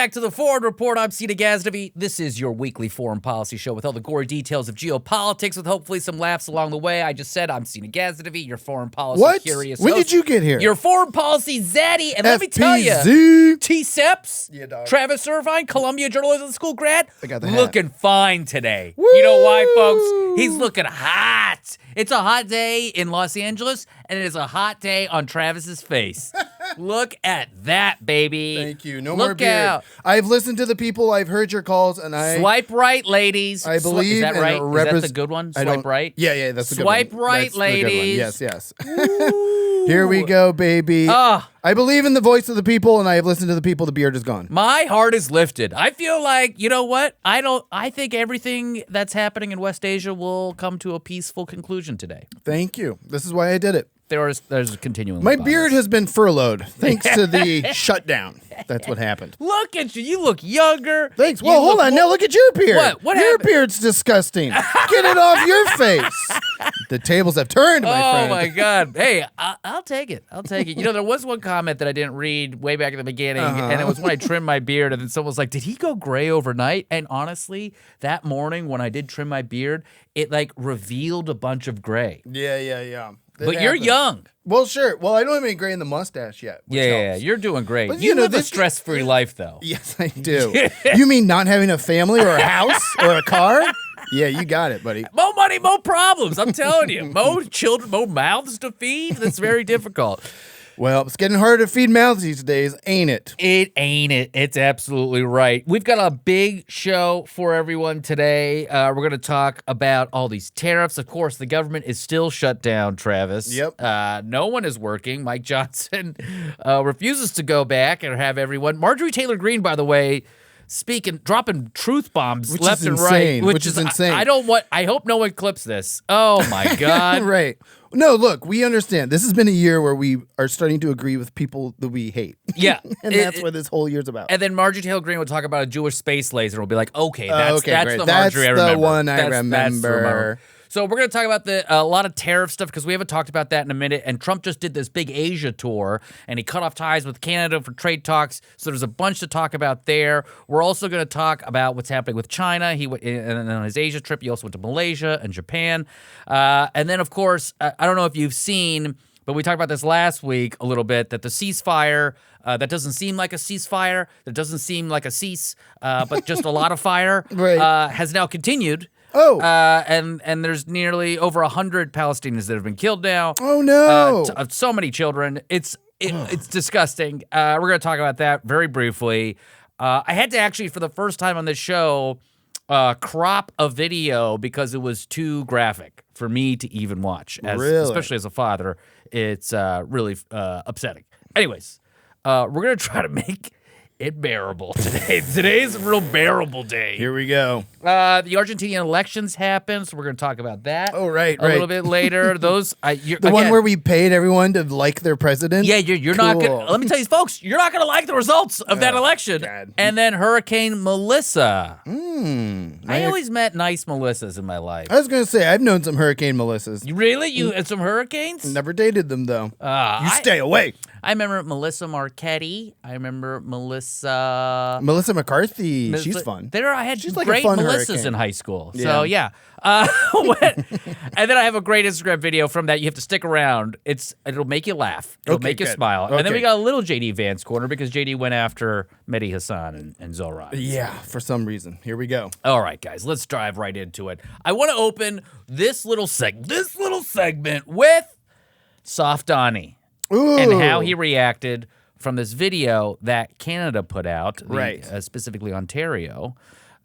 back to the Forward Report. I'm Seena Ghaznavi. This is your weekly foreign policy show with all the gory details of geopolitics with hopefully some laughs along the way. I just said I'm Seena Ghaznavi, your foreign policy curious When host. did you get here? Your foreign policy zaddy. And let me tell you, FPZ. T-Seps, Yeah, dog. Travis Irvine, Columbia Journalism School grad, I got the hat. looking fine today. Woo! You know why, folks? He's looking hot. It's a hot day in Los Angeles, and it is a hot day on Travis's face. Look at that, baby. Thank you. No Look more beard. out. I've listened to the people. I've heard your calls, and I Swipe right, ladies. I believe Is that in right? a Is that the good one? I Swipe don't- right? Yeah, that's the good Swipe one. right, That's the good one. ladies. Yes. Here we go, baby. Ah. I believe in the voice of the people, and I have listened to the people. The beard is gone. My heart is lifted. I feel like, you know what? I think everything that's happening in West Asia will come to a peaceful conclusion today. Thank you. This is why I did it. There's continuing. My beard has been furloughed thanks to the shutdown. That's what happened. Look at you. You look younger. Thanks. You Well, hold look on. more- Now look at your beard. What Your happened? beard's disgusting. Get it off your face. The tables have turned, my friend. Oh, my God. Hey, I'll take it. I'll take it. You know, there was one comment that I didn't read way back at the beginning, and it was when I trimmed my beard, and then someone was like, did he go gray overnight? And honestly, that morning when I did trim my beard, it, like, revealed a bunch of gray. Yeah. But you're young. Well, sure. Well, I don't have any gray in the mustache yet. Which Yeah, helps. you're doing great. But, you you know, live a this- stress-free life, though. Yes, I do. You mean not having a family or a house or a car? Yeah, you got it, buddy. More money, more problems. I'm telling you. More children, more mouths to feed. That's very difficult. Well, it's getting harder to feed mouths these days, ain't it? It ain't it. It's absolutely right. We've got a big show for everyone today. We're going to talk about all these tariffs. Of course, the government is still shut down, Travis. Yep. No one is working. Mike Johnson refuses to go back and have everyone. Marjorie Taylor Greene, by the way, dropping truth bombs Which left is and right. insane, which is insane. I hope no one clips this. Oh, my God. Right. No, look, we understand. This has been a year where we are starting to agree with people that we hate. Yeah. And that's what this whole year's about. And then Marjorie Taylor Greene will talk about a Jewish space laser. We'll be like, okay, that's great. the That's Marjorie I the remember. one I That's the remember. So we're going to talk about a lot of tariff stuff because we haven't talked about that in a minute. And Trump just did this big Asia tour, and he cut off ties with Canada for trade talks. So there's a bunch to talk about there. We're also going to talk about what's happening with China. And on his Asia trip, he also went to Malaysia and Japan. And then, of course, I don't know if you've seen, but we talked about this last week a little bit, that the ceasefire, that doesn't seem like a ceasefire, that doesn't seem like a cease, but just a lot of fire, Right. has now continued. Oh. And there's nearly over 100 Palestinians that have been killed now. Oh, no. So many children. It's disgusting. We're going to talk about that very briefly. I had to actually, for the first time on this show, crop a video because it was too graphic for me to even watch. Really? Especially as a father, it's really upsetting. Anyways, we're going to try to make it bearable today. Today's a real bearable day. Here we go. The Argentinian elections happened, so we're going to talk about that. Oh, right. A little bit later. Those the one where we paid everyone to like their president? Yeah, you're not Cool. going to... Let me tell you, folks, you're not going to like the results of that election. God. And then Hurricane Melissa. I I always met nice Melissas in my life. was going to say, I've known some Hurricane Melissas. You really? You had some hurricanes? Never dated them, though. You I- stay away. I remember Melissa Marchetti. I remember Melissa McCarthy. She's fun. I had She's like a great fun Melissas hurricane. in high school. Yeah. So, yeah. And then I have a great Instagram video from that. You have to stick around. It'll make you laugh. It'll Okay, make you good. smile. And then Okay. we got a little JD Vance corner because JD went after Mehdi Hassan and Zohran. Yeah, for some reason. Here we go. All right, guys, let's dive right into it. I want to open this little segment with Soft Donnie. Ooh. And how he reacted from this video that Canada put out, Right. Specifically Ontario,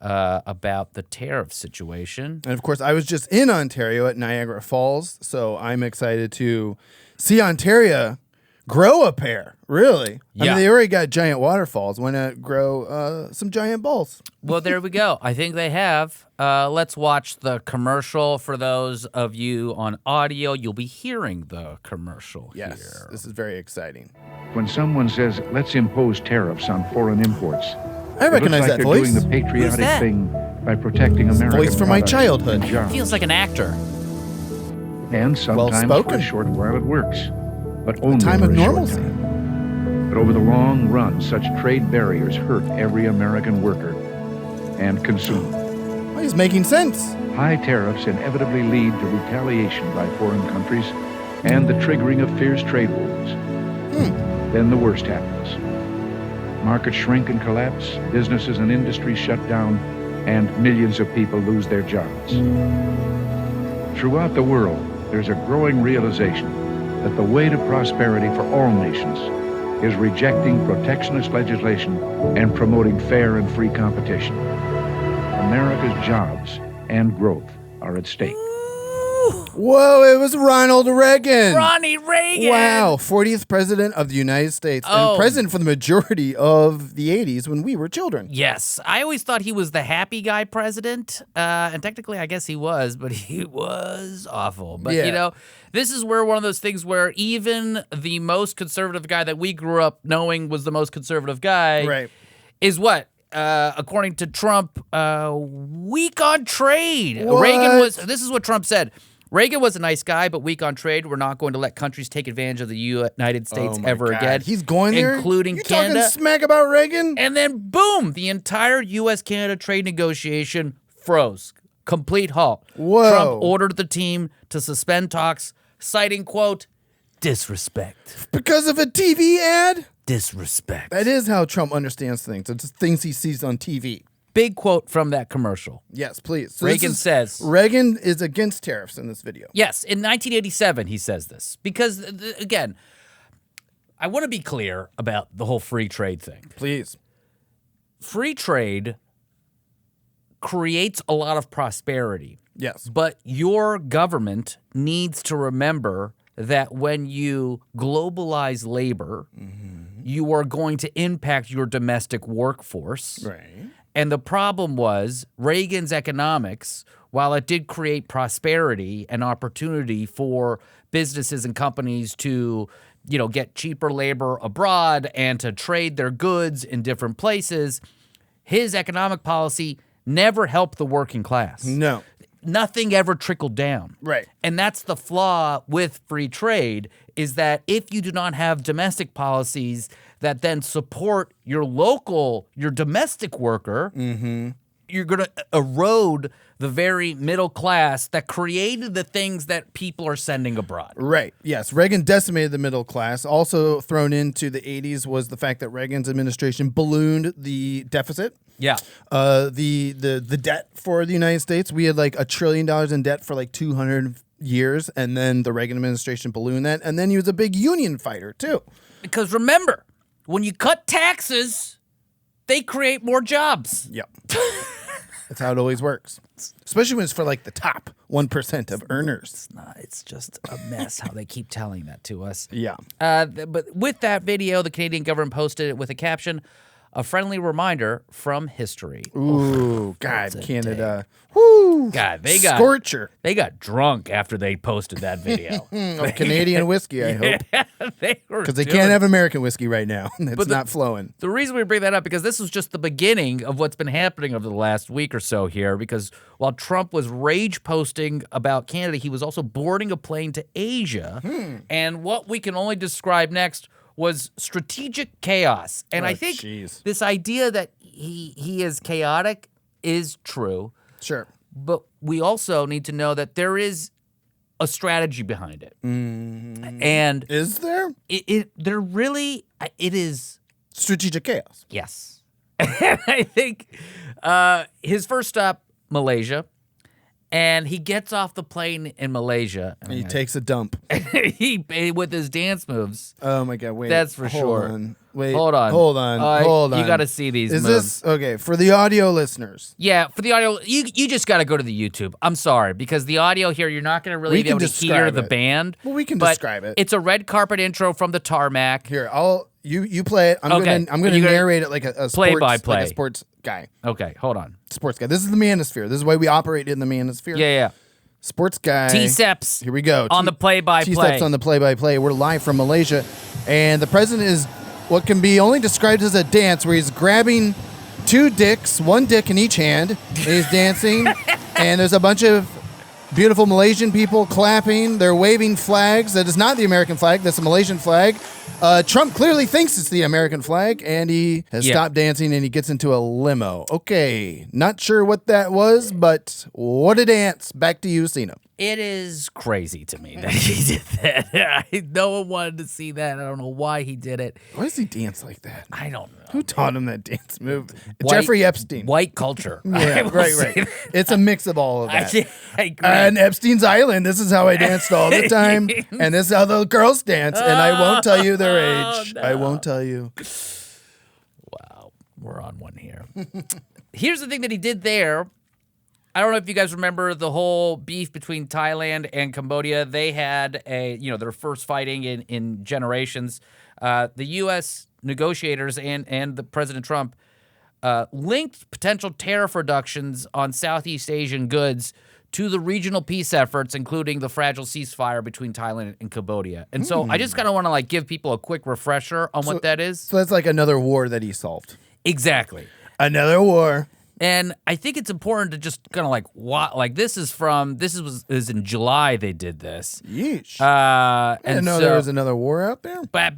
about the tariff situation. And of course, I was just in Ontario at Niagara Falls, so I'm excited to see Ontario grow a pair. Really? I Yeah. mean, they already got giant waterfalls. Why not grow some giant balls? Well, there we go. I think they have. Let's watch the commercial. For those of you on audio, you'll be hearing the commercial Yes, here. this is very exciting. When someone says, let's impose tariffs on foreign imports, I recognize it looks like that voice. they're doing the patriotic that? thing by protecting American voice from my products childhood. and jobs. Feels like an actor. And sometimes for Well-spoken. a short while it works, but only Time for of a short normalcy. time. But over the long run, such trade barriers hurt every American worker and consumer. Well, he's making sense. High tariffs inevitably lead to retaliation by foreign countries and the triggering of fierce trade wars. Then the worst happens. Markets shrink and collapse, businesses and industries shut down, and millions of people lose their jobs. Throughout the world, there's a growing realization that the way to prosperity for all nations is rejecting protectionist legislation and promoting fair and free competition. America's jobs and growth are at stake. Whoa, it was Ronald Reagan. Ronnie Reagan. Wow, 40th president of the United States and president for the majority of the 80s when we were children. Yes. I always thought he was the happy guy president. And technically, I guess he was, but he was awful. But, Yeah. you know, this is where one of those things where even the most conservative guy that we grew up knowing was the most conservative guy Right. is what? According to Trump, weak on trade. What? This is what Trump said. Reagan was a nice guy, but weak on trade. We're not going to let countries take advantage of the United States my ever God. again. He's going there? Including You Canada. talking smack about Reagan? And then, boom, the entire U.S.-Canada trade negotiation froze. Complete halt. Whoa. Trump ordered the team to suspend talks, citing, quote, disrespect. Because of a TV ad? Disrespect. That is how Trump understands things. It's things he sees on TV. Big quote from that commercial. Yes, please. So Reagan says... Reagan is against tariffs in this video. Yes, in 1987 he says this. Because, again, I want to be clear about the whole free trade thing. Please. Free trade creates a lot of prosperity. Yes. But your government needs to remember that when you globalize labor, you are going to impact your domestic workforce. Right. And the problem was Reagan's economics, while it did create prosperity and opportunity for businesses and companies to, you know, get cheaper labor abroad and to trade their goods in different places, his economic policy never helped the working class. No. Nothing ever trickled down. Right. And that's the flaw with free trade, is that if you do not have domestic policies that then support your domestic worker, you're going to erode the very middle class that created the things that people are sending abroad. Right. Yes. Reagan decimated the middle class. Also thrown into the 80s was the fact that Reagan's administration ballooned the deficit. Yeah. The debt for the United States. We had like $1 trillion in debt for like 200 years, and then the Reagan administration ballooned that. And then he was a big union fighter too. Because remember, when you cut taxes, they create more jobs. Yep. That's how it always works. Especially when it's for like the top 1% of earners. It's just a mess how they keep telling that to us. Yeah. But with that video, the Canadian government posted it with a caption, a friendly reminder from history. Ooh, God, a Canada. Woo. God, Scorcher. They got drunk after they posted that video. Of Canadian whiskey, I hope. Because they can't have American whiskey right now. It's not flowing. The reason we bring that up, because this was just the beginning of what's been happening over the last week or so here, because while Trump was rage posting about Canada, he was also boarding a plane to Asia. And what we can only describe next was strategic chaos. And I think this idea that he is chaotic is true. Sure. But we also need to know that there is a strategy behind it. And is there? It is strategic chaos. Yes. And I think his first stop, Malaysia, and he gets off the plane in Malaysia. And he takes a dump. He with his dance moves. Oh my God! Wait, that's for sure. Hold on. You got to see these. Is moves. this okay for the audio listeners? Yeah, for the audio, you just got to go to the YouTube. I'm sorry, because the audio here, you're not going to really be able to hear the band. Well, we can but describe it. It's a red carpet intro from the tarmac. Here, you play it. I'm gonna narrate it like a play by play, like a sports guy. Okay, hold on. Sports guy. This is the manosphere. This is why we operate in the manosphere. Yeah. Sports guy. T-Steps. Here we go. On the play-by-play. T-Steps on the play-by-play. We're live from Malaysia, and the president is what can be only described as a dance, where he's grabbing two dicks, one dick in each hand, and he's dancing, and there's a bunch of beautiful Malaysian people clapping. They're waving flags. That is not the American flag. That's a Malaysian flag. Trump clearly thinks it's the American flag, and he has stopped dancing, and he gets into a limo. Okay, not sure what that was, but what a dance. Back to you, Seena. It is crazy to me that he did that. No one wanted to see that. I don't know why he did it. Why does he dance like that? I don't know. Who taught him that dance move? Jeffrey Epstein. White culture. Yeah, right. It's a mix of all of that. I agree. And Epstein's Island, this is how I danced all the time. And this is how the girls dance. And I won't tell you their age. No. I won't tell you. Wow. We're on one here. Here's the thing that he did there. I don't know if you guys remember the whole beef between Thailand and Cambodia. They had their first fighting in generations. The U.S. negotiators and the President Trump linked potential tariff reductions on Southeast Asian goods to the regional peace efforts, including the fragile ceasefire between Thailand and Cambodia. And so I just kind of want to give people a quick refresher on what that is. So that's like another war that he solved. Exactly. Another war. And I think it's important to just kind of this is in July they did this. Yeesh. I didn't know there was another war out there. But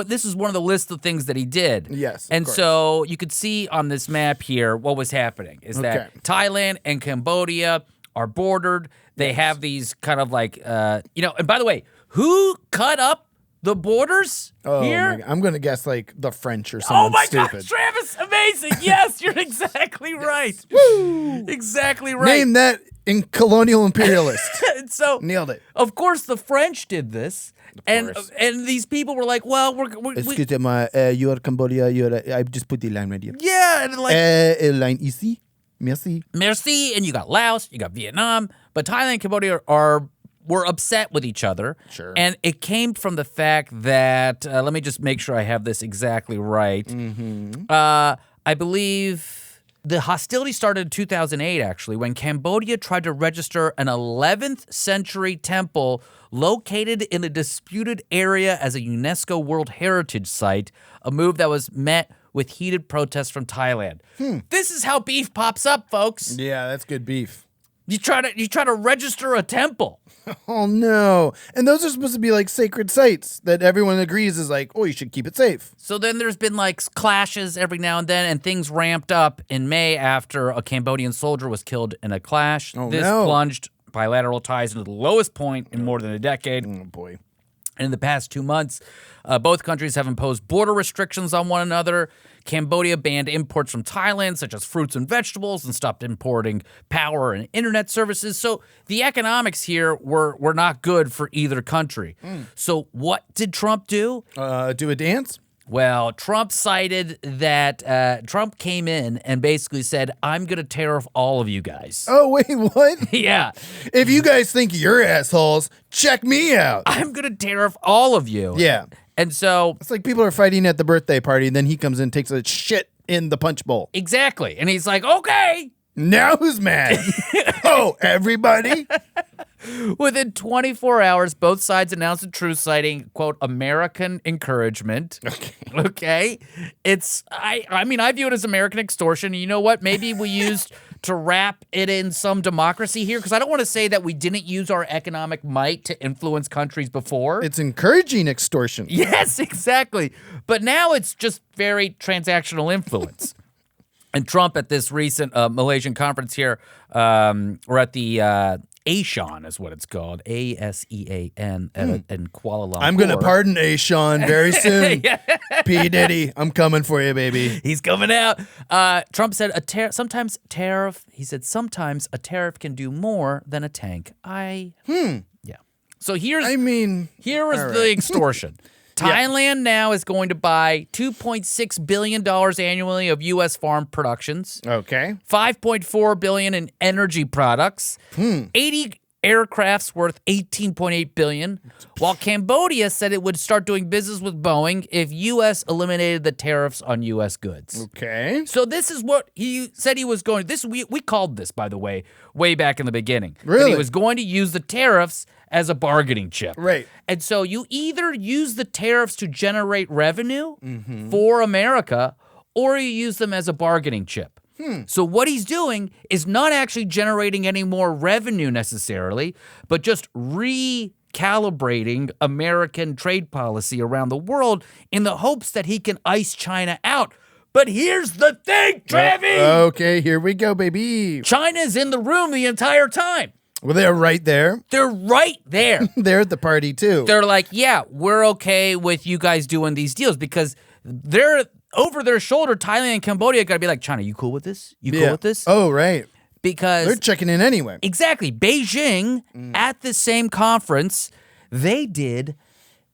this is one of the list of things that he did. Yes. And so you could see on this map here what was happening is that Thailand and Cambodia are bordered. They have these kind of and by the way, who cut up the borders here? I'm going to guess the French or something stupid. God, Travis, amazing. Yes, you're exactly right. Woo! Exactly right. Name that in colonial imperialist. So nailed it. Of course, the French did this. And these people were like, well, Excusez-moi, you are Cambodia, I just put the line right here. Yeah. And line ici. Merci. Merci. And you got Laos, you got Vietnam. But Thailand and Cambodia were upset with each other. Sure. And it came from the fact that, let me just make sure I have this exactly right. I believe the hostility started in 2008, actually, when Cambodia tried to register an 11th century temple located in a disputed area as a UNESCO World Heritage Site, a move that was met with heated protests from Thailand. This is how beef pops up, folks. Yeah, that's good beef. You try to register a temple. Oh, no. And those are supposed to be sacred sites that everyone agrees is you should keep it safe. So then there's been clashes every now and then, and things ramped up in May after a Cambodian soldier was killed in a clash. Oh, this plunged bilateral ties into the lowest point in more than a decade. Oh, boy. And in the past 2 months, both countries have imposed border restrictions on one another. Cambodia banned imports from Thailand, such as fruits and vegetables, and stopped importing power and internet services. So the economics here were not good for either country. So what did Trump do? Do a dance? Well, Trump cited that Trump came in and basically said, I'm going to tariff all of you guys. Oh, wait, what? Yeah. If you guys think you're assholes, check me out. I'm going to tariff all of you. Yeah. And so it's like people are fighting at the birthday party, and then he comes in and takes a shit in the punch bowl. Exactly. And he's like, okay. Now who's mad? Oh, everybody? Within 24 hours, both sides announced a truce citing, quote, American encouragement. Okay. I view it as American extortion. You know what? Maybe we used to wrap it in some democracy here, because I don't want to say that we didn't use our economic might to influence countries before. It's encouraging extortion. Yes, exactly. But now it's just very transactional influence. And Trump at this recent Malaysian conference here, or at the ASEAN is what it's called, ASEAN in Kuala Lumpur. I'm going to pardon ASEAN very soon. P. Diddy, I'm coming for you, baby. He's coming out. Trump said sometimes a tariff can do more than a tank. Yeah. So here is the extortion. Thailand now is going to buy $2.6 billion annually of U.S. farm productions. Okay. $5.4 billion in energy products. 80 aircrafts worth $18.8 billion. While Cambodia said it would start doing business with Boeing if U.S. eliminated the tariffs on U.S. goods. Okay. So this is what he said he was going to. We called this, by the way, way back in the beginning. Really? That he was going to use the tariffs as a bargaining chip. Right. And so you either use the tariffs to generate revenue for America, or you use them as a bargaining chip. So what he's doing is not actually generating any more revenue necessarily, but just calibrating American trade policy around the world in the hopes that he can ice China out. But here's the thing, Travis! Okay, here we go, baby. China's in the room the entire time. Well, they're right there. They're right there. They're at the party, too. They're like, yeah, we're okay with you guys doing these deals because they're over their shoulder. Thailand and Cambodia got to be like, China, you cool with this? You cool with this? Oh, right. Because they're checking in anyway. Exactly. Beijing, at the same conference, they did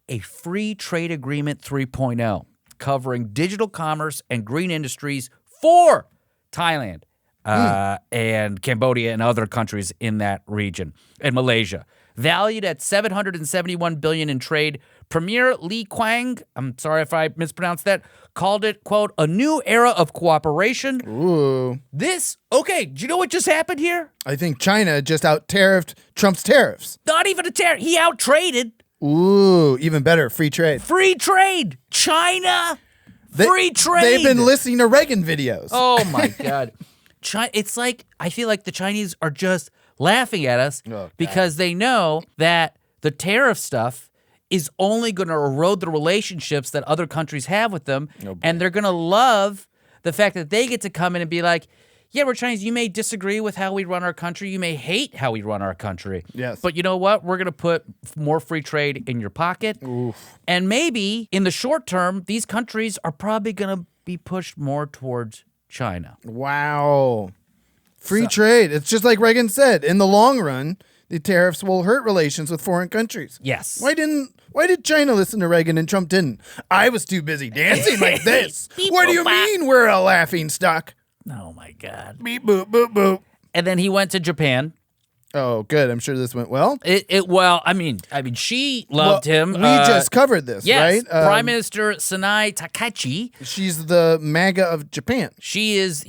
a free trade agreement 3.0 covering digital commerce and green industries for Thailand and Cambodia and other countries in that region, and Malaysia. Valued at $771 billion in trade, Premier Li Qiang, I'm sorry if I mispronounced that, called it, quote, a new era of cooperation. Ooh. Do you know what just happened here? I think China just out-tariffed Trump's tariffs. Not even a tariff. He out-traded. Ooh, even better, free trade. Free trade. China. Free trade. They've been listening to Reagan videos. Oh, my God. It's like, I feel like the Chinese are just laughing at us because they know that the tariff stuff is only going to erode the relationships that other countries have with them. And they're going to love the fact that they get to come in and be like, yeah, we're Chinese. You may disagree with how we run our country. You may hate how we run our country. Yes. But you know what? We're going to put more free trade in your pocket. Oof. And maybe in the short term, these countries are probably going to be pushed more towards China. Wow. Free trade. It's just like Reagan said. In the long run, the tariffs will hurt relations with foreign countries. Yes. Why did China listen to Reagan and Trump didn't? I was too busy dancing like this. What do you mean we're a laughing stock? Oh, my God. Beep, boop, boop, boop. And then he went to Japan. Oh, good. I'm sure this went well. Well, I mean, she loved him. We just covered this, yes, right? Prime Minister Sanai Takachi. She's the MAGA of Japan. She is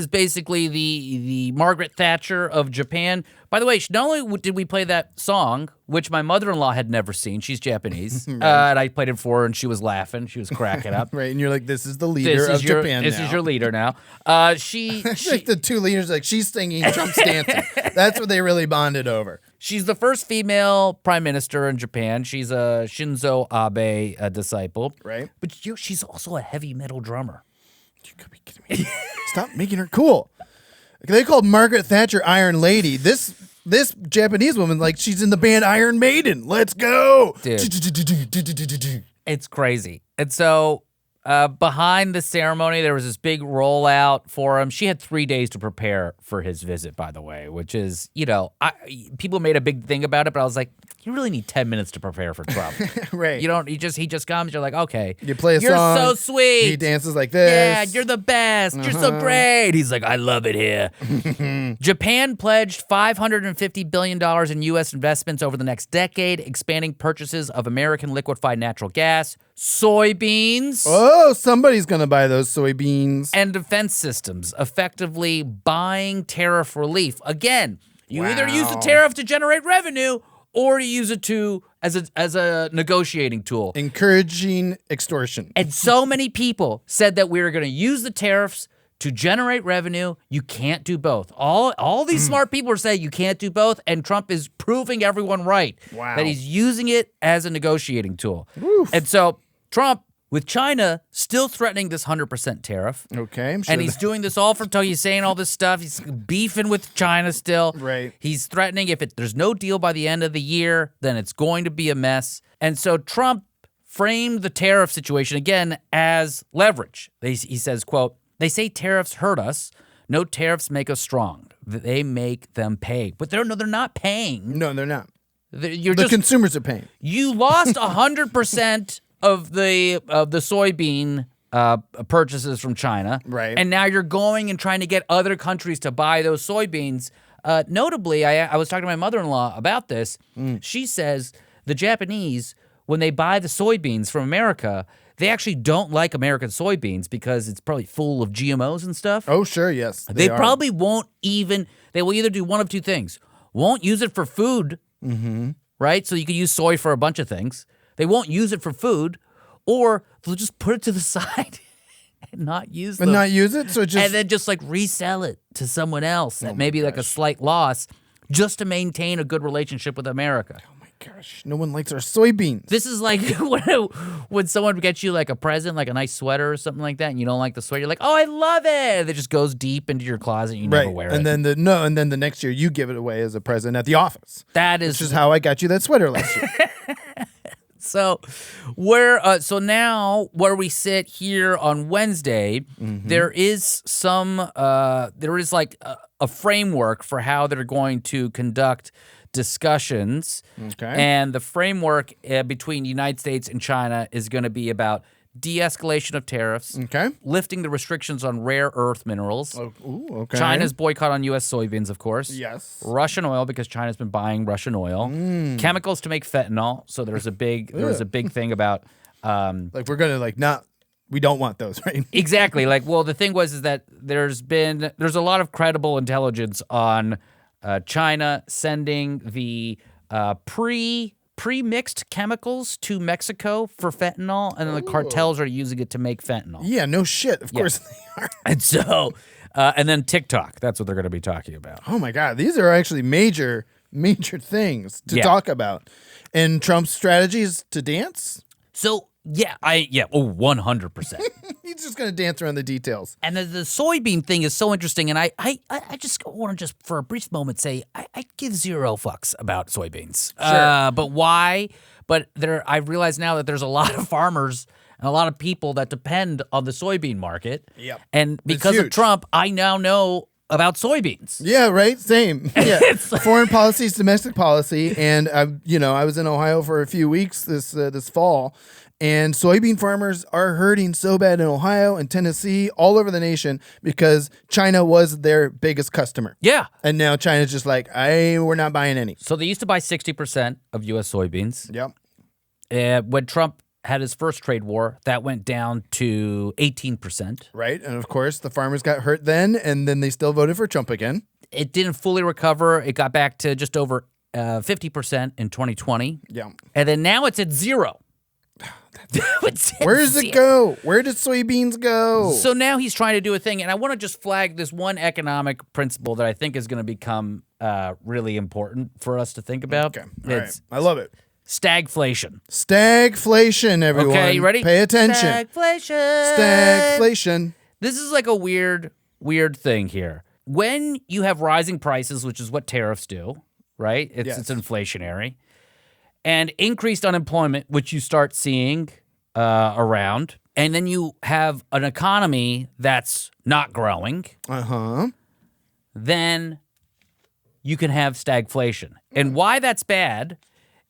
basically the Margaret Thatcher of Japan. By the way, not only did we play that song, which my mother-in-law had never seen, she's Japanese, Right. and I played it for her, and she was laughing. She was cracking up. Right, and you're like, this is the leader of Japan This now. is your leader now. She like the two leaders, like she's singing, Trump's dancing. That's what they really bonded over. She's the first female prime minister in Japan. She's a Shinzo Abe disciple. Right. But she's also a heavy metal drummer. You could be kidding me. Stop making her cool. They called Margaret Thatcher Iron Lady. This Japanese woman, like, she's in the band Iron Maiden. Let's go. Dude. It's crazy. And so behind the ceremony, there was this big rollout for him. She had 3 days to prepare for his visit, by the way, which is, people made a big thing about it, but I was like, you really need 10 minutes to prepare for Trump. Right. He just comes, you're like, okay. You play a you're song. You're so sweet. He dances like this. Yeah, you're the best. You're so great. He's like, I love it here. Japan pledged $550 billion in U.S. investments over the next decade, expanding purchases of American liquefied natural gas, soybeans, Oh, somebody's going to buy those soybeans. and defense systems, effectively buying tariff relief. Again, you either use the tariff to generate revenue or you use it as a negotiating tool. Encouraging extortion. And so many people said that we were going to use the tariffs to generate revenue. You can't do both. All these smart people are saying you can't do both, and Trump is proving everyone right. Wow. That he's using it as a negotiating tool. Oof. And so Trump, with China still threatening this 100% tariff, Okay, I'm sure. and he's doing this all for he's saying all this stuff. He's beefing with China still. Right. He's threatening if there's no deal by the end of the year, then it's going to be a mess. And so Trump framed the tariff situation again as leverage. He says, quote, they say tariffs hurt us. No tariffs make us strong. They make them pay. But they're not paying. No, they're not. The Consumers are paying. You lost 100% of the soybean purchases from China. Right. And now you're going and trying to get other countries to buy those soybeans. Notably, I was talking to my mother-in-law about this. She says the Japanese, when they buy the soybeans from America, they actually don't like American soybeans because it's probably full of GMOs and stuff. Oh, sure, yes. They are. probably won't even, they will either do one of two things. Won't use it for food, right? So you could use soy for a bunch of things. They won't use it for food, or they'll just put it to the side and not use them. And not use it? So just. And then just like resell it to someone else at maybe like a slight loss just to maintain a good relationship with America. Oh, my Gosh, no one likes our soybeans. This is like when someone gets you like a present, like a nice sweater or something like that, and you don't like the sweater. You're like, oh, I love it. And it just goes deep into your closet. And you never wear and it. then the next year you give it away as a present at the office. That is Which is how I got you that sweater last year. So so now where we sit here on Wednesday, there is like a framework for how they're going to conduct discussions. Okay. And the framework between the United States and China is going to be about de-escalation of tariffs, Okay. lifting the restrictions on rare earth minerals, Okay. China's boycott on U.S. soybeans, of course. Yes. Russian oil, because China's been buying Russian oil. Chemicals to make fentanyl. So there was a big thing about Like we're gonna we don't want those, right? exactly. Like, well, the thing is that there's a lot of credible intelligence on China sending the pre-mixed chemicals to Mexico for fentanyl, and then the cartels are using it to make fentanyl. Yeah, no shit. Of course they are. And so, and then TikTok. That's what they're going to be talking about. Oh my God, these are actually major things to talk about. And Trump's strategy is to dance. So, 100%. He's just gonna dance around the details. And the soybean thing is so interesting, and I just want to for a brief moment say I give zero fucks about soybeans. Sure. But why? But I realize now that there's a lot of farmers and a lot of people that depend on the soybean market. Yep. And because of huge. Trump, I now know about soybeans. Yeah, right. Same. Yeah. Foreign policy is domestic policy, and I was in Ohio for a few weeks this fall. And soybean farmers are hurting so bad in Ohio and Tennessee, all over the nation, because China was their biggest customer. Yeah. And now China's just like, we're not buying any. So they used to buy 60% of U.S. soybeans. Yep. When Trump had his first trade war, that went down to 18%. Right. And of course, the farmers got hurt then, and then they still voted for Trump again. It didn't fully recover. It got back to just over 50% in 2020. Yeah. And then now it's at zero. Where does it go? Where does soybeans go? So now he's trying to do a thing, and I want to just flag this one economic principle that I think is going to become really important for us to think about. Okay. All right. I love it. Stagflation. Stagflation, everyone. Okay, you ready? Pay attention. Stagflation. Stagflation. This is like a weird thing here. When you have rising prices, which is what tariffs do, right? It's inflationary. And increased unemployment, which you start seeing around. And then you have an economy that's not growing. Then you can have stagflation. And why that's bad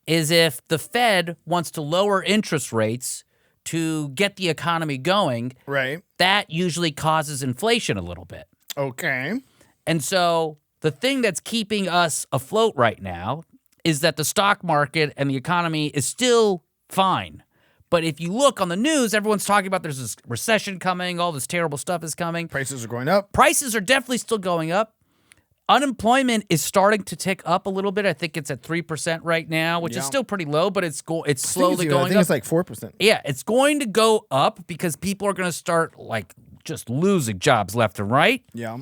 is if the Fed wants to lower interest rates to get the economy going, right? That usually causes inflation a little bit. Okay. And so the thing that's keeping us afloat right now is that the stock market and the economy is still fine. But if you look on the news, everyone's talking about there's this recession coming, all this terrible stuff is coming. Prices are going up. Prices are definitely still going up. Unemployment is starting to tick up a little bit. I think it's at 3% right now, which is still pretty low, but it's slowly going up. I think it's like 4%. Yeah, it's going to go up because people are going to start like just losing jobs left and right. Yeah.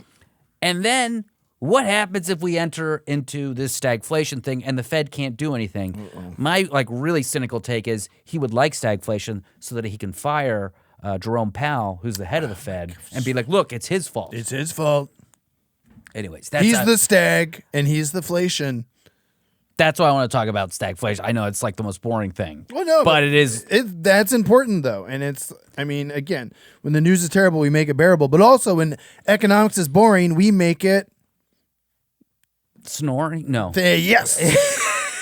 And then what happens if we enter into this stagflation thing and the Fed can't do anything? My really cynical take is he would like stagflation so that he can fire Jerome Powell, who's the head of the Fed, and be like, look, it's his fault. It's his fault. Anyways, that's he's the stag and he's the flation. That's why I want to talk about stagflation. I know it's like the most boring thing. Well, no, but it is. That's important though, and again, when the news is terrible, we make it bearable. But also, when economics is boring, we make it snoring. No. Yes.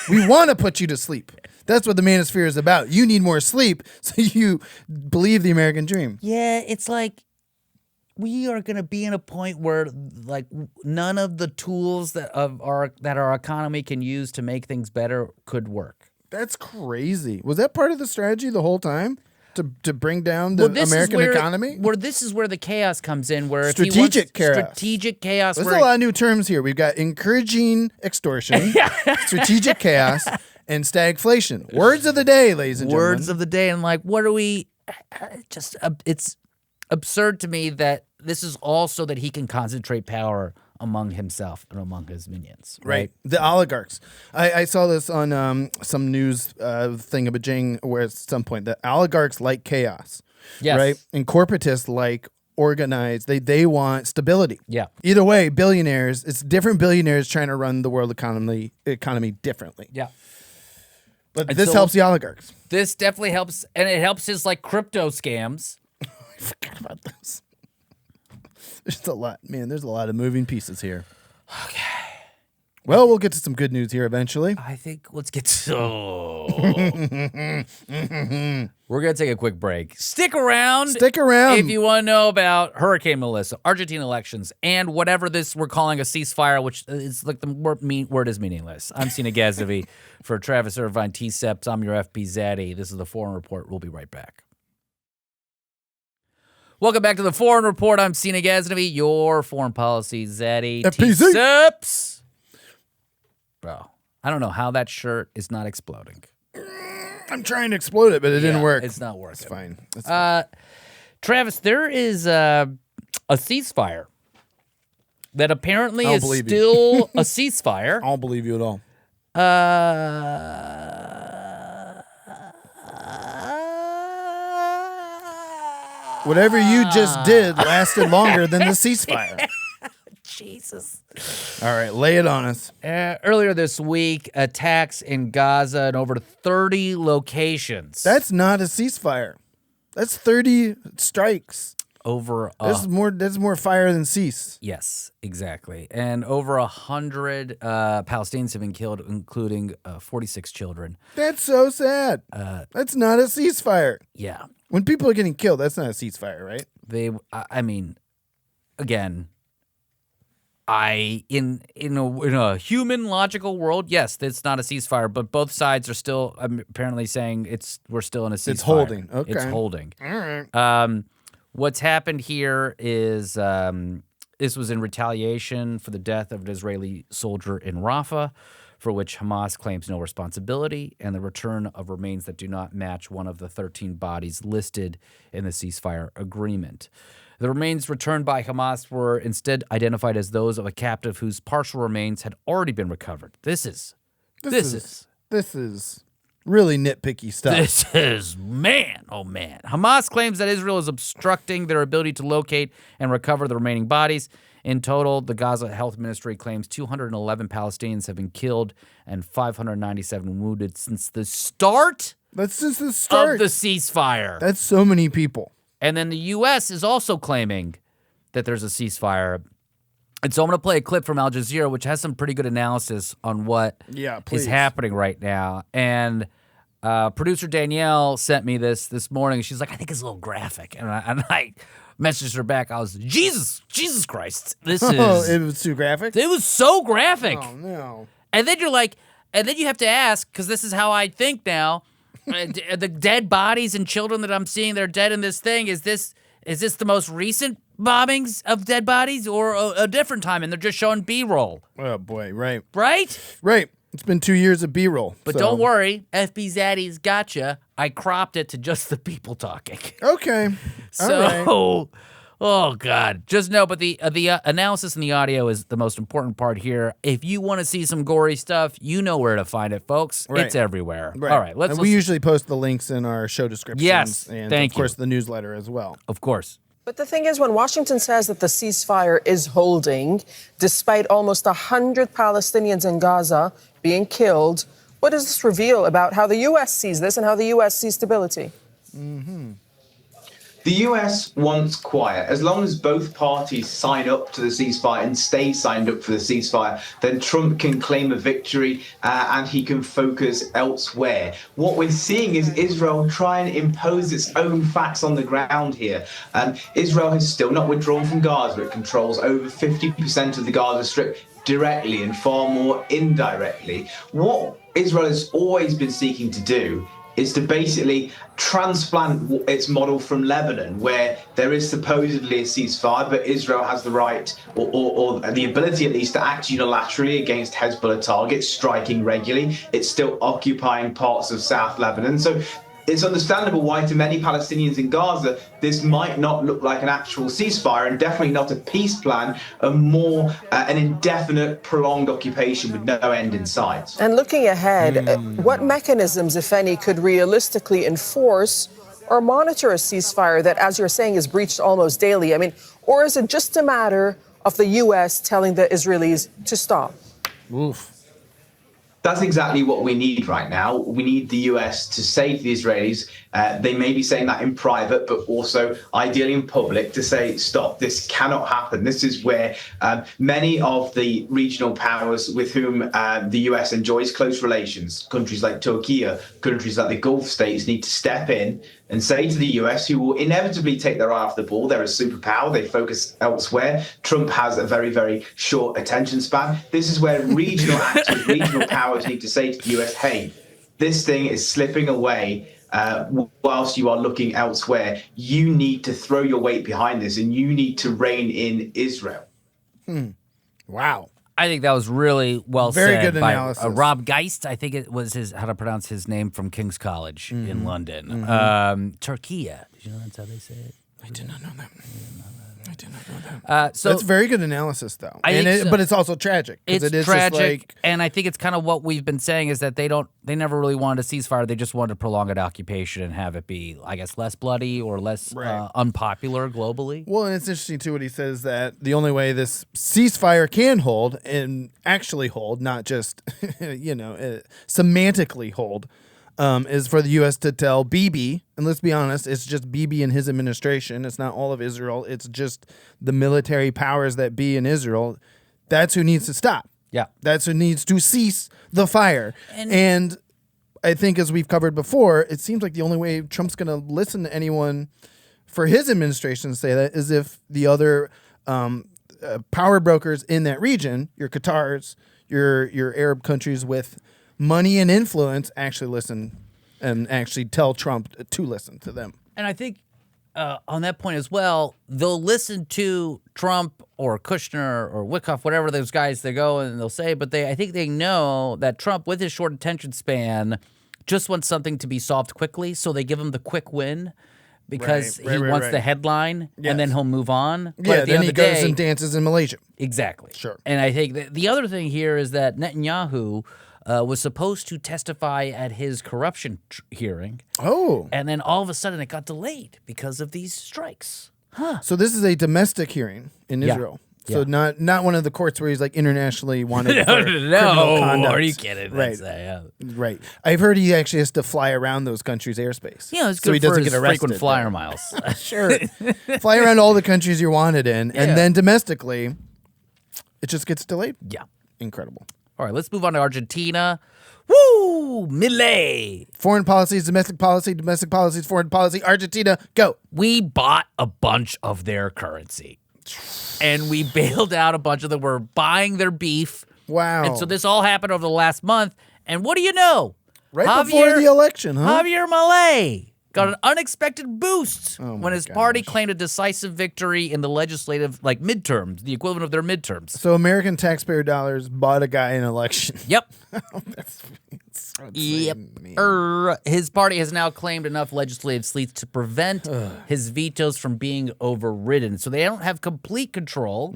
We want to put you to sleep. That's what the manosphere is about. You need more sleep so you believe the American dream. Yeah, it's like we are going to be in a point where like none of the tools that our economy can use to make things better could work. That's crazy. Was that part of the strategy the whole time? To bring down the American economy? This is where the chaos comes in. Where strategic chaos. Strategic chaos. There's a lot of new terms here. We've got encouraging extortion, strategic chaos, and stagflation. Words of the day, ladies and gentlemen. Words of the day. And like, what are we? It's absurd to me that this is all so that he can concentrate power among himself and among his minions. Right. The oligarchs. I saw this on some news thingamajig where at some point the oligarchs like chaos. Yes. Right. And corporatists like organized. They want stability. Yeah. Either way, billionaires, it's different billionaires trying to run the world economy differently. Yeah. But And this so- helps the oligarchs. This definitely helps, and it helps his like crypto scams. I forgot about this. There's a lot, man. There's a lot of moving pieces here. Okay. Well, we'll get to some good news here eventually. I think let's get to. We're gonna take a quick break. Stick around. Stick around. If you want to know about Hurricane Melissa, Argentina elections, and whatever this we're calling a ceasefire, which is like the word is meaningless. I'm Seena Ghaznavi for Travis Irvine T-Seps. I'm your FP Zaddy. This is the Foreign Report. We'll be right back. Welcome back to the Foreign Report. I'm Seena Ghaznavi, your foreign policy Zaddy. FPZ. T-Seps. Bro, I don't know how that shirt is not exploding. I'm trying to explode it, but it didn't work. It's not working. It's fine. It's fine. Travis, there is a ceasefire that apparently I don't is believe you. still a ceasefire. I don't believe you at all. Whatever you just did lasted longer than the ceasefire. Jesus. All right, lay it on us. Earlier this week, attacks in Gaza in over 30 locations. That's not a ceasefire. That's 30 strikes. over That's more fire than cease. Yes, exactly. And over 100 Palestinians have been killed, including 46 children. That's so sad. That's not a ceasefire. Yeah. When people are getting killed, that's not a ceasefire, right? I mean, again, in a human logical world, yes, it's not a ceasefire, but both sides are still apparently saying we're still in a ceasefire. It's holding. Okay. It's holding. All right. What's happened here is this was in retaliation for the death of an Israeli soldier in Rafah, for which Hamas claims no responsibility, and the return of remains that do not match one of the 13 bodies listed in the ceasefire agreement. The remains returned by Hamas were instead identified as those of a captive whose partial remains had already been recovered. This is really nitpicky stuff. This is, man, oh man. Hamas claims that Israel is obstructing their ability to locate and recover the remaining bodies. In total, the Gaza Health Ministry claims 211 Palestinians have been killed and 597 wounded since the start That's since the start of the ceasefire. That's so many people. And then the U.S. is also claiming that there's a ceasefire. And so I'm going to play a clip from Al Jazeera, which has some pretty good analysis on what is happening right now. And producer Danielle sent me this morning. She's like, I think it's a little graphic. And I messaged her back. I was, Jesus Christ. This is... Oh, it was too graphic? It was so graphic. Oh, no. And then you're like... And then you have to ask, because this is how I think now, the dead bodies and children that I'm seeing that are dead in this thing, is this the most recent bombings of dead bodies or a different time? And they're just showing B-roll. Oh, boy, right. Right? Right. It's been 2 years of B-roll. But so. don't worry, FB Zaddy's gotcha. I cropped it to just the people talking. Okay. So, all right. Oh, God. Just know, but the analysis in the audio is the most important part here. If you want to see some gory stuff, you know where to find it, folks. Right. It's everywhere. Right. All right, let's and listen. we usually post the links in our show descriptions. Yes, and thank of course you. the newsletter as well. Of course. But the thing is, when Washington says that the ceasefire is holding, despite almost 100 Palestinians in Gaza being killed, what does this reveal about how the U.S. sees this and how the U.S. sees stability? Mm-hmm. The US wants quiet. As long as both parties sign up to the ceasefire and stay signed up for the ceasefire, then Trump can claim a victory and he can focus elsewhere. What we're seeing is Israel try and impose its own facts on the ground here. Israel has still not withdrawn from Gaza. It controls over 50% of the Gaza Strip directly and far more indirectly. What Israel has always been seeking to do is to basically transplant its model from Lebanon, where there is supposedly a ceasefire, but Israel has the right, or the ability at least, to act unilaterally against Hezbollah targets, striking regularly. It's still occupying parts of South Lebanon. So it's understandable why to many Palestinians in Gaza, this might not look like an actual ceasefire and definitely not a peace plan, and more an indefinite, prolonged occupation with no end in sight. And looking ahead, what mechanisms, if any, could realistically enforce or monitor a ceasefire that, as you're saying, is breached almost daily? I mean, or is it just a matter of the U.S. telling the Israelis to stop? Oof. That's exactly what we need right now. We need the US to say to the Israelis, they may be saying that in private, but also ideally in public, to say, stop, this cannot happen. This is where many of the regional powers with whom the US enjoys close relations, countries like Turkey, countries like the Gulf states, need to step in and say to the US, who will inevitably take their eye off the ball, they're a superpower, they focus elsewhere. Trump has a very, very short attention span. This is where regional actors, regional powers need to say to the US, hey, this thing is slipping away whilst you are looking elsewhere. You need to throw your weight behind this, and you need to rein in Israel. Wow. I think that was really well Very said good by analysis. Rob Geist. I think it was how to pronounce his name from King's College in London. Turkey. Did you know that's how they say it? I did not know that. I did not know that. So That's very good analysis, though. I think so. But it's also tragic. 'Cause it's it is tragic, just like, and I think it's kind of what we've been saying is that they never really wanted a ceasefire. They just wanted to prolong an occupation and have it be, I guess, less bloody or less unpopular globally. well, and it's interesting, too, what he says, that the only way this ceasefire can hold and actually hold, not just, semantically hold, is for the U.S. to tell Bibi, and let's be honest, it's just Bibi and his administration. It's not all of Israel. It's just the military powers that be in Israel. That's who needs to stop. Yeah. That's who needs to cease the fire. And I think, as we've covered before, it seems like the only way Trump's going to listen to anyone for his administration to say that is if the other power brokers in that region, your Qatars, your Arab countries with money and influence, actually listen and actually tell Trump to listen to them. And I think on that point as well, they'll listen to Trump or Kushner or Wickoff, whatever those guys they go and they'll say, but I think they know that Trump, with his short attention span, just wants something to be solved quickly, so they give him the quick win because he wants the headline, and then he'll move on. But at the then end he of the goes day, and dances in Malaysia. Exactly. Sure. And I think the other thing here is that Netanyahu was supposed to testify at his corruption hearing. Oh. And then all of a sudden it got delayed because of these strikes. So this is a domestic hearing in Israel. So not one of the courts where he's like internationally wanted for criminal conduct. Are you kidding? Right. Yeah. Right. I've heard he actually has to fly around those countries' airspace. Yeah, it's so he good for doesn't his get arrested. frequent flyer miles. Sure. Fly around all the countries you're wanted in, and then domestically, it just gets delayed. Yeah. Incredible. All right, let's move on to Argentina. Woo! Milei. Foreign policy is domestic policy is foreign policy. Argentina, go. We bought a bunch of their currency. And we bailed out a bunch of them. We're buying their beef. Wow. And so this all happened over the last month. And what do you know? Right before the election, huh? Javier Milei got an unexpected boost when his party gosh. claimed a decisive victory in the legislative, midterms, the equivalent of their midterms. So American taxpayer dollars bought a guy in an election. Yep. That's so Yep. insane, man. His party has now claimed enough legislative seats to prevent his vetoes from being overridden. So they don't have complete control.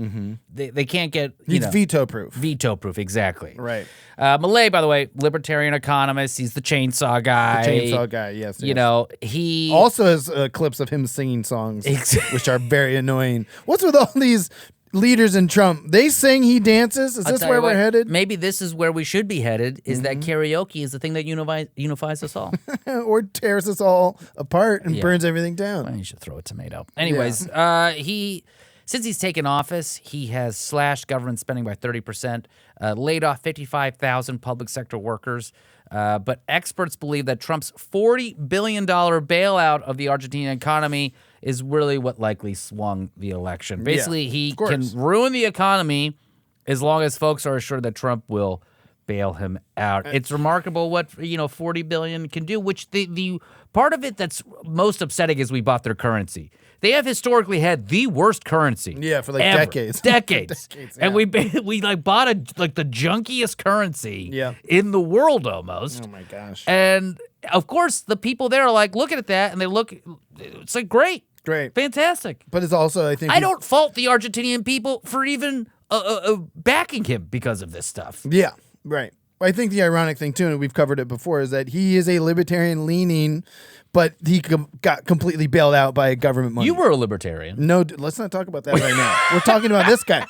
They can't get He's veto proof. Veto proof, exactly. Right. Milei, by the way, libertarian economist. He's the chainsaw guy. The chainsaw guy, yes. You know, he also has clips of him singing songs, which are very annoying. What's with all these leaders in Trump? They sing, he dances. Is I'll this tell where you we're what, headed? Maybe this is where we should be headed, is that karaoke is the thing that unifies us all. Or tears us all apart and burns everything down. Well, you should throw a tomato. Anyways, since he's taken office, he has slashed government spending by 30%, laid off 55,000 public sector workers. But experts believe that Trump's $40 billion bailout of the Argentine economy is really what likely swung the election. Basically, he can ruin the economy as long as folks are assured that Trump will bail him out. It's remarkable what 40 billion can do. Which the part of it that's most upsetting is we bought their currency. They have historically had the worst currency. Yeah, for like ever. decades. Decades. And yeah. we like bought the junkiest currency Yeah. in the world almost. Oh my gosh. And of course, the people there are like looking at that and they look. It's like great, fantastic. But it's also I think I don't fault the Argentinian people for even backing him because of this stuff. Yeah, right. I think the ironic thing too, and we've covered it before, is that he is a libertarian leaning, but he got completely bailed out by government money. You were a libertarian. No, let's not talk about that right now. We're talking about this guy.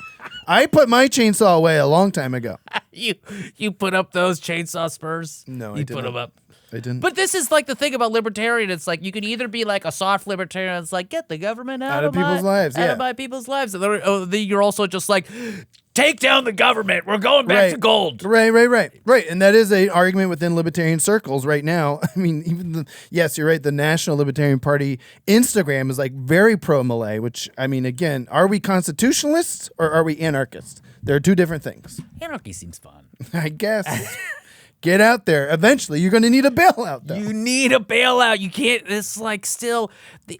I put my chainsaw away a long time ago. You put up those chainsaw spurs? No, I you didn't. put them up. I didn't. But this is like the thing about libertarian. It's like you can either be like a soft libertarian. It's like get the government out of people's lives. out of my people's lives. And then you're also just like take down the government. We're going back to gold. Right. And that is an argument within libertarian circles right now. I mean, even yes, you're right. The National Libertarian Party Instagram is like very pro-Malay, which, I mean, again, are we constitutionalists or are we anarchists? There are two different things. Anarchy seems fun. I guess. Get out there. Eventually, you're going to need a bailout, though. You need a bailout. You can't. It's like still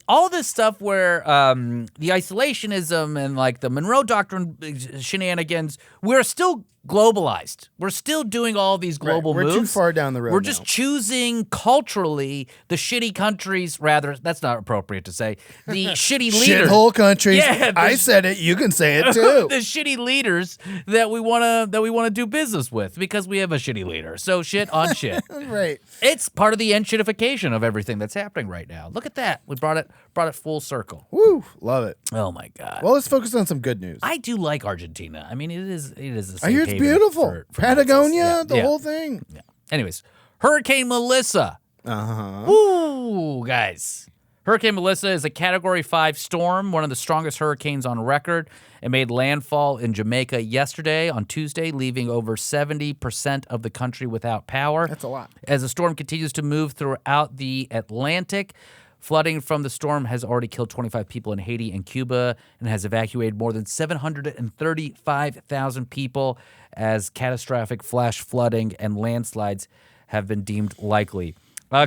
all this stuff where the isolationism and like the Monroe Doctrine shenanigans. We're still globalized. We're still doing all these global moves. We're too far down the road. We're just choosing culturally the shitty countries. Rather, that's not appropriate to say. The shitty leaders. Shithole countries. Yeah, I said it. You can say it too. The shitty leaders that we want to do business with because we have a shitty leader. So shit on shit. Right. It's part of the enshittification of everything that's happening right now. Look at that. We brought it full circle. Woo. Love it. Oh my God. Well, let's focus on some good news. I do like Argentina. I mean, it is a I hear it's beautiful. for Patagonia, the whole thing. Yeah. Anyways, Hurricane Melissa. Woo, guys. Hurricane Melissa is a Category 5 storm, one of the strongest hurricanes on record. It made landfall in Jamaica yesterday on Tuesday, leaving over 70% of the country without power. That's a lot. As the storm continues to move throughout the Atlantic, flooding from the storm has already killed 25 people in Haiti and Cuba and has evacuated more than 735,000 people as catastrophic flash flooding and landslides have been deemed likely.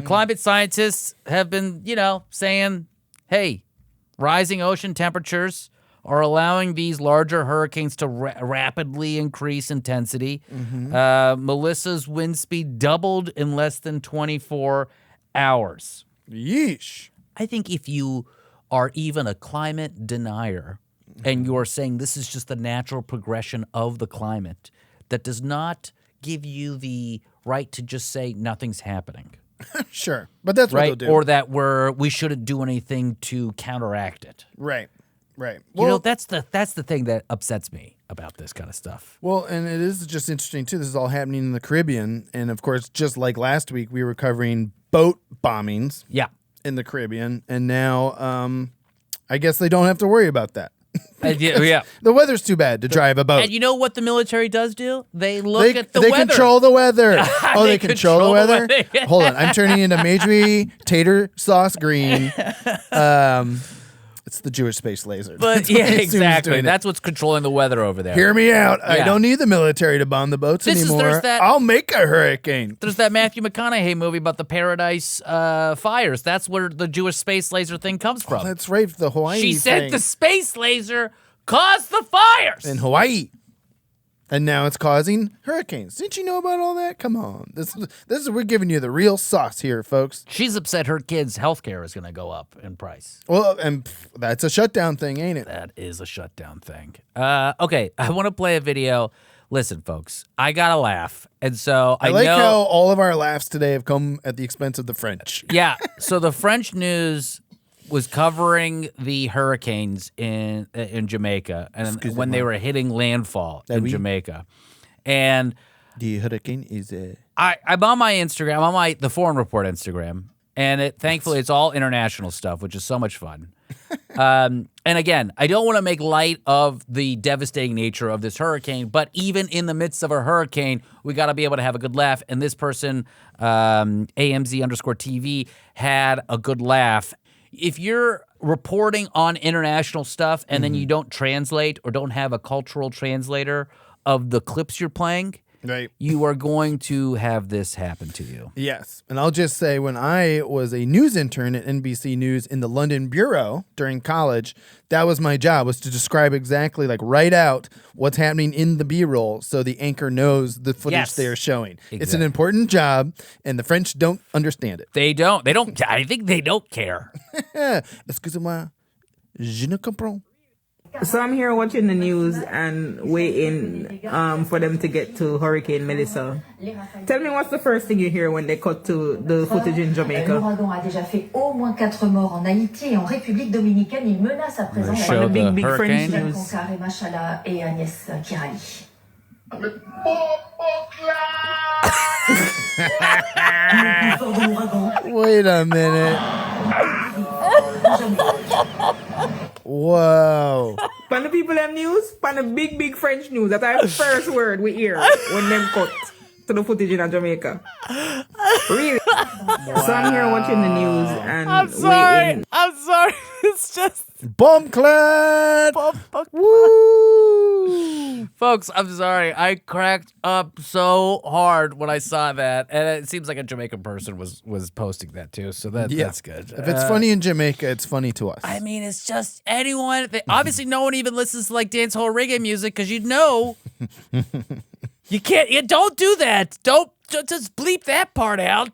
Climate scientists have been, saying, hey, rising ocean temperatures are allowing these larger hurricanes to rapidly increase intensity. Melissa's wind speed doubled in less than 24 hours. Yeesh. I think if you are even a climate denier and you're saying this is just the natural progression of the climate, that does not give you the right to just say nothing's happening. Sure. But that's what they'll do. Or that we shouldn't do anything to counteract it. Right. Well, that's the thing that upsets me about this kind of stuff. Well, and it is just interesting, too. This is all happening in the Caribbean. And, of course, just like last week, we were covering boat bombings in the Caribbean. And now I guess they don't have to worry about that. Yeah. The weather's too bad to drive a boat. And you know what the military does do? They look at the weather. They control the weather. They control the weather? Hold on. I'm turning into Majorie Tater Sauce Green. It's the Jewish space laser. But yeah, exactly. That's what's controlling the weather over there. Hear me out. I don't need the military to bomb the boats anymore. I'll make a hurricane. There's that Matthew McConaughey movie about the Paradise fires. That's where the Jewish space laser thing comes from. That's right. The Hawaii She said thing. the space laser caused the fires. In Hawaii. And now it's causing hurricanes. Didn't you know about all that? Come on. This is we're giving you the real sauce here, folks. She's upset her kids' health care is going to go up in price. Well, and that's a shutdown thing, ain't it? That is a shutdown thing. Okay, I want to play a video. Listen, folks, I got to laugh. And so I like know how all of our laughs today have come at the expense of the French. Yeah, so the French news was covering the hurricanes in Jamaica and when they were hitting landfall in Jamaica. And the hurricane is I'm on my Instagram, I'm on the Foreign Report Instagram, and thankfully it's all international stuff, which is so much fun. And again, I don't want to make light of the devastating nature of this hurricane, but even in the midst of a hurricane, we got to be able to have a good laugh. And this person, AMZ_TV, had a good laugh. If you're reporting on international stuff and then you don't translate or don't have a cultural translator of the clips you're playing, Right. you are going to have this happen to you. Yes. And I'll just say, when I was a news intern at NBC News in the London Bureau during college, that was my job, was to describe exactly, like, write out what's happening in the B-roll so the anchor knows the footage Yes. they're showing. It's Exactly. an important job, and the French don't understand it. They don't. I think they don't care. Excusez-moi, je ne comprends. So I'm here watching the news and waiting for them to get to Hurricane Melissa. Tell me, what's the first thing you hear when they cut to the footage in Jamaica? L'ouragan a déjà fait au moins 4 morts en Haïti et en République dominicaine. Il menace à présent Show On the the big French hurricane. news. Concard, Machala et Agnès Kirali. Wait a minute. Whoa. Pan the people them news, pan the big French news. That's our first word we hear when them cut to the footage in Jamaica. Really? So I'm here watching the news and waiting. I'm sorry. It's just Bomb clad. Woo. folks, I'm sorry. I cracked up so hard when I saw that. And it seems like a Jamaican person was posting that too. So that's good. If it's funny in Jamaica, it's funny to us. I mean, it's just anyone. Obviously, no one even listens to like dancehall reggae music because you know you can't. You don't do that. Don't just bleep that part out.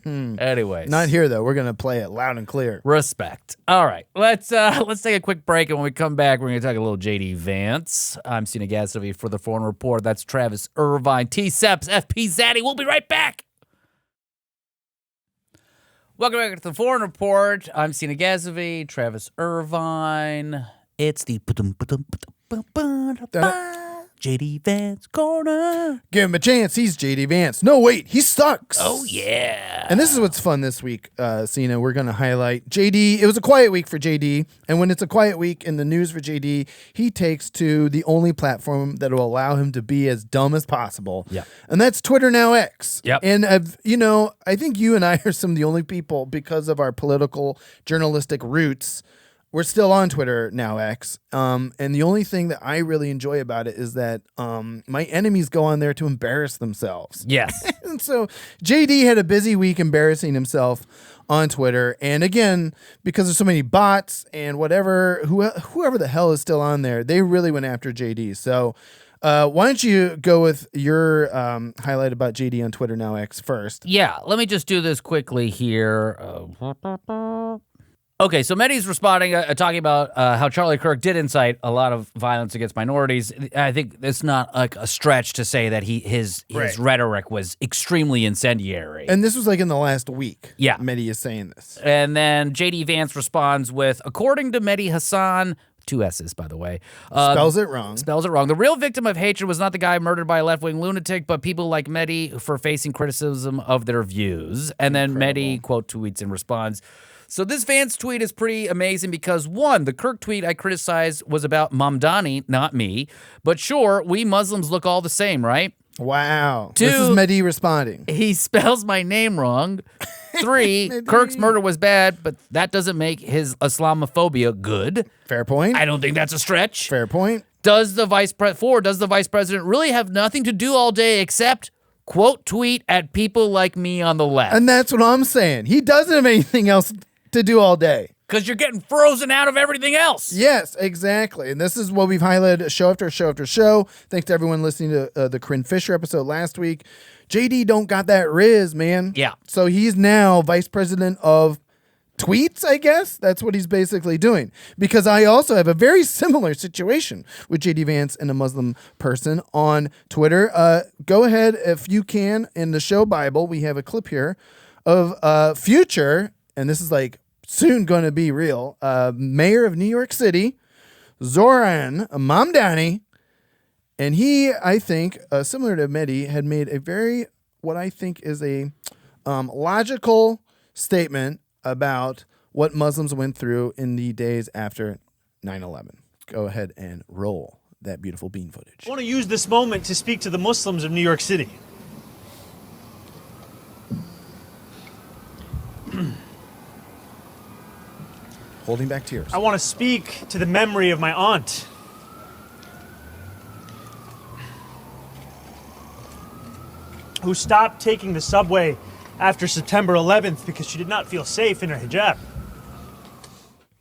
Anyways, Not here, though. We're going to play it loud and clear. respect. All right, let's take a quick break, and when we come back, we're going to talk a little JD Vance. I'm Seena Ghaznavi for the Foreign Report. That's Travis Irvine, T-Seps, FP Zaddy. We'll be right back. Welcome back to the Foreign Report. I'm Seena Ghaznavi, Travis Irvine. It's the JD Vance Corner. Give him a chance. He's JD Vance. No, wait. He sucks. Oh, yeah. And this is what's fun this week, Seena. We're going to highlight JD. It was a quiet week for JD. And when it's a quiet week in the news for JD, he takes to the only platform that will allow him to be as dumb as possible. Yeah. And that's Twitter Now X. Yep. And, I think you and I are some of the only people, because of our political journalistic roots, we're still on Twitter Now X. And the only thing that I really enjoy about it is that my enemies go on there to embarrass themselves. Yes. And so JD had a busy week embarrassing himself on Twitter. And again, because there's so many bots and whoever the hell is still on there, they really went after JD. So why don't you go with your highlight about JD on Twitter Now X first? Yeah, let me just do this quickly here. Okay, so Mehdi's responding, talking about how Charlie Kirk did incite a lot of violence against minorities. I think it's not like a stretch to say that his rhetoric was extremely incendiary. And this was like in the last week. Yeah. Mehdi is saying this. And then JD Vance responds with, according to Mehdi Hassan, 2 S's, by the way. Spells it wrong. Spells it wrong. The real victim of hatred was not the guy murdered by a left-wing lunatic, but people like Mehdi for facing criticism of their views. And then Mehdi, quote, tweets in response. So this Vance tweet is pretty amazing because, one, the Kirk tweet I criticized was about Mamdani, not me. But sure, we Muslims look all the same, right? Wow. 2, this is Mehdi responding. He spells my name wrong. 3, Kirk's murder was bad, but that doesn't make his Islamophobia good. Fair point. I don't think that's a stretch. Fair point. Does the vice president really have nothing to do all day except quote tweet at people like me on the left? And that's what I'm saying. He doesn't have anything else to do all day. Because you're getting frozen out of everything else. Yes, exactly. And this is what we've highlighted show after show after show. Thanks to everyone listening to the Corinne Fisher episode last week. JD don't got that riz, man. Yeah. So he's now vice president of tweets, I guess. That's what he's basically doing. Because I also have a very similar situation with JD Vance and a Muslim person on Twitter. Go ahead, if you can, in the show Bible, we have a clip here of future, and this is like soon going to be real, mayor of New York City, Zoran Mamdani. And he, I think, similar to Mehdi, had made a very, what I think is a logical statement about what Muslims went through in the days after 9/11. Go ahead and roll that beautiful bean footage. I want to use this moment to speak to the Muslims of New York City. Holding back tears. I want to speak to the memory of my aunt. who stopped taking the subway after September 11th because she did not feel safe in her hijab.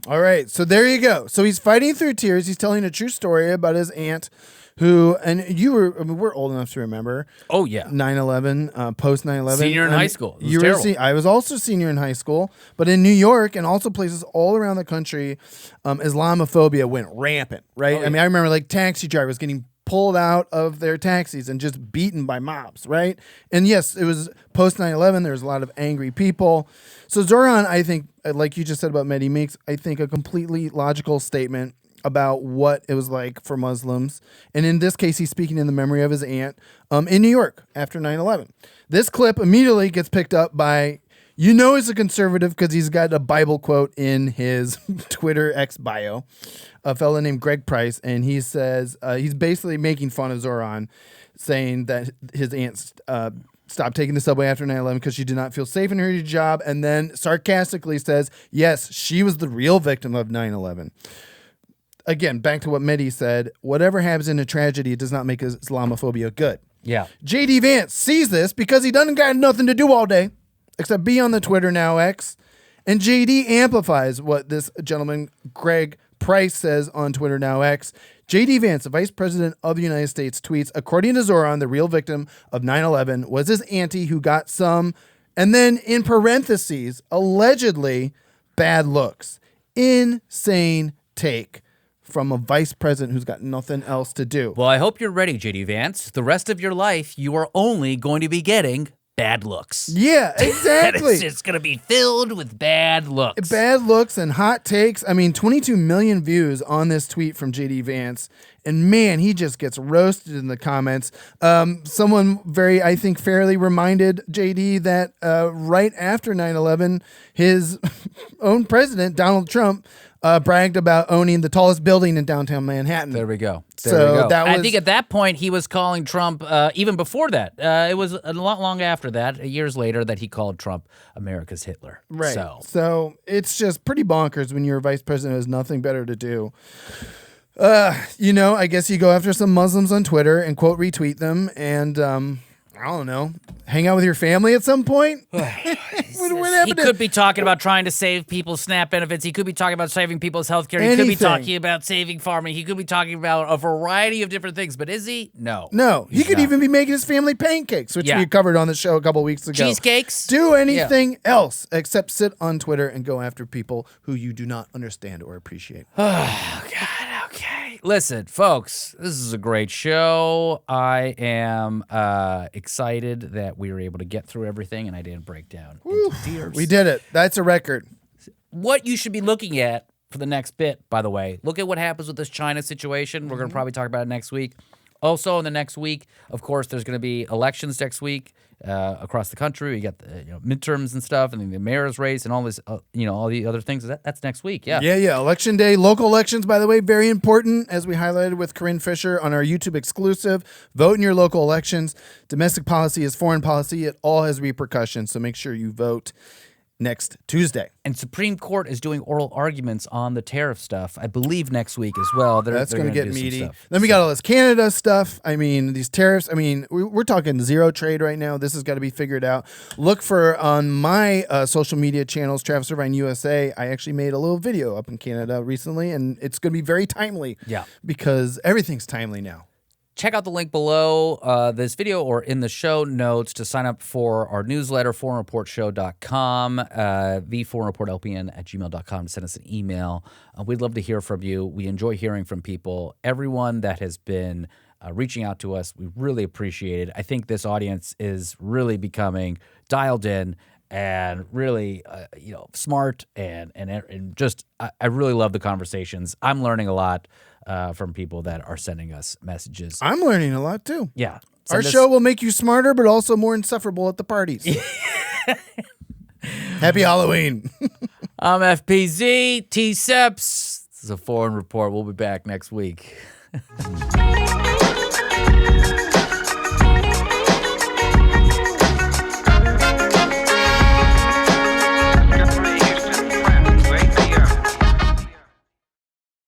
All right, so there you go. So he's fighting through tears. He's telling a true story about his aunt who, and we're old enough to remember. Oh, yeah. 9/11, post 9/11. Senior in high school. It was terrible. I was also senior in high school, but in New York and also places all around the country, Islamophobia went rampant, right? Oh, yeah. I mean, I remember like taxi drivers getting pulled out of their taxis and just beaten by mobs, right? And yes, it was post 9/11. There was a lot of angry people. So Zoran, I think, like you just said about Mehdi, makes, I think, a completely logical statement about what it was like for Muslims. And in this case, he's speaking in the memory of his aunt in New York after 9/11. This clip immediately gets picked up by, he's a conservative because he's got a Bible quote in his Twitter X bio, a fellow named Greg Price. And he says, he's basically making fun of Zoran, saying that his aunt stopped taking the subway after 9/11 because she did not feel safe in her job. And then sarcastically says, yes, she was the real victim of 9/11. Again, back to what Mehdi said, whatever happens in a tragedy does not make Islamophobia good. Yeah. JD Vance sees this because he doesn't got nothing to do all day except be on the Twitter now X. And JD amplifies what this gentleman, Greg Price, says on Twitter now X. JD Vance, the Vice President of the United States, tweets, according to Zoran, the real victim of 9/11 was his auntie who got some, and then in parentheses, allegedly bad looks. Insane take from a vice president who's got nothing else to do. Well, I hope you're ready, JD Vance. The rest of your life, you are only going to be getting bad looks. Yeah, exactly. It's going to be filled with bad looks. Bad looks and hot takes. I mean, 22 million views on this tweet from JD Vance. And man, he just gets roasted in the comments. Someone very, I think, fairly reminded JD that right after 9/11, his own president, Donald Trump, bragged about owning the tallest building in downtown Manhattan. There we go. I think at that point he was calling Trump, even before that, it was a lot long after that, years later, that he called Trump America's Hitler. Right. So it's just pretty bonkers when you're a vice president who has nothing better to do. I guess you go after some Muslims on Twitter and quote retweet them and I don't know, hang out with your family at some point? He could be talking about trying to save people's SNAP benefits. He could be talking about saving people's health care. He could be talking about saving farming. He could be talking about a variety of different things. But is he? No. No. He could even be making his family pancakes, which we covered on the show a couple weeks ago. Cheesecakes? Do anything else except sit on Twitter and go after people who you do not understand or appreciate. Oh, God. Okay. Listen, folks, this is a great show. I am excited that we were able to get through everything and I didn't break down into tears. We did it. That's a record. What you should be looking at for the next bit, by the way, look at what happens with this China situation. We're going to probably talk about it next week. Also, in the next week, of course, there's going to be elections next week across the country. We got the midterms and stuff, and then the mayor's race and all this, all the other things. That's next week. Yeah. Yeah. Election day, local elections, by the way, very important, as we highlighted with Corinne Fisher on our YouTube exclusive. Vote in your local elections. Domestic policy is foreign policy. It all has repercussions, so make sure you vote next Tuesday. And Supreme Court is doing oral arguments on the tariff stuff, I believe, next week as well. That's going to get meaty. Then we got all this Canada stuff. I mean, these tariffs. I mean, we're talking zero trade right now. This has got to be figured out. Look for on my social media channels, Travis Irvine USA. I actually made a little video up in Canada recently, and it's going to be very timely. Yeah. Because everything's timely now. Check out the link below this video or in the show notes to sign up for our newsletter, foreignreportshow.com, theforeignreportlpn@gmail.com to send us an email. We'd love to hear from you. We enjoy hearing from people. Everyone that has been reaching out to us, we really appreciate it. I think this audience is really becoming dialed in and really, smart and just I really love the conversations. I'm learning a lot from people that are sending us messages. I'm learning a lot too. Yeah. Our show will make you smarter, but also more insufferable at the parties. Happy Halloween. I'm FPZ, T-Seps. This is a Foreign Report. We'll be back next week.